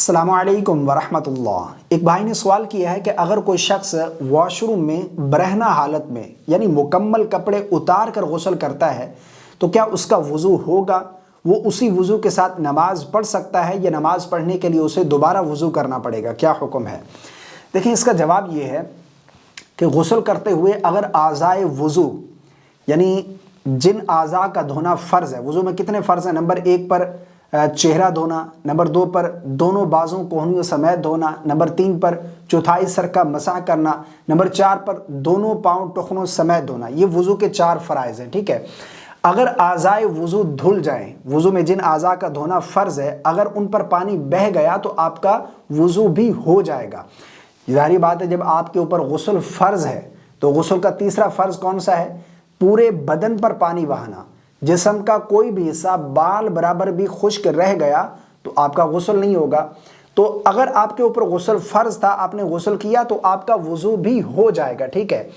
अस्सलामु अलैकुम वरहमतुल्लाह। एक भाई ने सवाल किया है कि अगर कोई शख्स वॉशरूम में बरहना हालत में यानी मुकम्मल कपड़े उतार कर गुस्ल करता है तो क्या उसका वज़ू होगा? वो उसी वज़ू के साथ नमाज पढ़ सकता है या नमाज पढ़ने के लिए उसे दोबारा वज़ू करना पड़ेगा? क्या हुक्म है? देखिए, इसका जवाब ये है कि गुस्ल करते हुए अगर आज़ाए वज़ू यानी जिन आज़ा का धोना फ़र्ज़ है, वज़ू में कितने फ़र्ज़ हैं? नंबर 1 पर चेहरा धोना, नंबर 2 पर दोनों बाजुओं कोहनियों समेत धोना, नंबर 3 पर चौथाई सर का मसाह करना, नंबर 4 पर दोनों पाँव टखनों समेत धोना। ये वज़ू के 4 फ़राइज़ हैं, ठीक है। अगर आज़ाए वज़ू धुल जाएं, वज़ू में जिन आज़ा का धोना फ़र्ज़ है, अगर उन पर पानी बह गया तो आपका वज़ू भी हो जाएगा। ज़ाहिर बात है, जब आपके ऊपर गुस्ल फ़र्ज़ है तो गुस्ल का तीसरा फ़र्ज़ कौन सा है? पूरे बदन पर पानी बहाना। जिस्म का कोई भी हिस्सा बाल बराबर भी खुश्क रह गया तो आपका गुस्ल नहीं होगा। तो अगर आपके ऊपर गुस्ल फ़र्ज़ था, आपने गुस्ल किया तो आपका वज़ू भी हो जाएगा, ठीक है।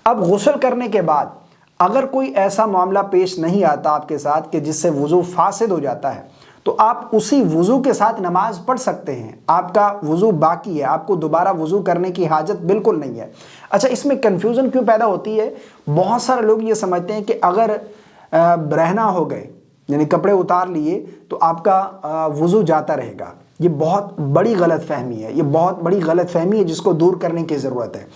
अब गुस्ल करने के बाद अगर कोई ऐसा मामला पेश नहीं आता आपके साथ कि जिससे वज़ू फासिद हो जाता है तो आप उसी वज़ू के साथ नमाज पढ़ सकते हैं। आपका वज़ू बाकी है, आपको दोबारा वज़ू करने की हाजत बिल्कुल नहीं है। अच्छा, इसमें कन्फ्यूज़न क्यों पैदा होती है? बहुत सारे लोग ये समझते हैं कि अगर बरहना हो गए यानी कपड़े उतार लिए तो आपका वज़ू जाता रहेगा। ये बहुत बड़ी गलतफहमी है, ये बहुत बड़ी गलतफहमी है जिसको दूर करने की ज़रूरत है।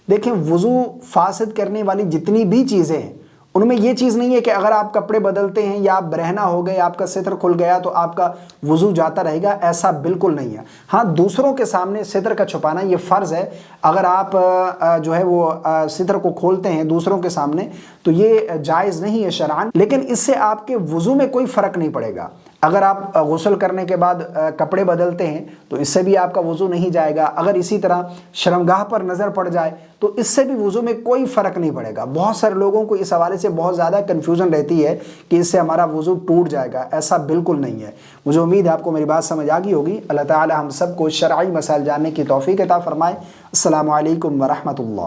देखें, वज़ू फासिद करने वाली जितनी भी चीज़ें हैं उनमें ये चीज़ नहीं है कि अगर आप कपड़े बदलते हैं या आप बरहना हो गए, आपका सितर खुल गया तो आपका वज़ू जाता रहेगा, ऐसा बिल्कुल नहीं है। हाँ, दूसरों के सामने सितर का छुपाना ये फ़र्ज़ है। अगर आप जो है वो सितर को खोलते हैं दूसरों के सामने तो ये जायज़ नहीं है शरअन, लेकिन इससे आपके वज़ू में कोई फ़र्क नहीं पड़ेगा। अगर आप गुस्ल करने के बाद कपड़े बदलते हैं तो इससे भी आपका वज़ू नहीं जाएगा। अगर इसी तरह शर्मगाह पर नज़र पड़ जाए तो इससे भी वज़ू में कोई फ़र्क नहीं पड़ेगा। बहुत सारे लोगों को इस हवाले से बहुत ज़्यादा कन्फ्यूज़न रहती है कि इससे हमारा वज़ू टूट जाएगा। ऐसा बिल्कुल नहीं है। मुझे उम्मीद है आपको मेरी बात समझ आ गई होगी। अल्लाह ताला हम सबको शरई मसाइल जानने की तौफीक अता फ़रमाए। अस्सलामु अलैकुम वरहमतुल्लाह।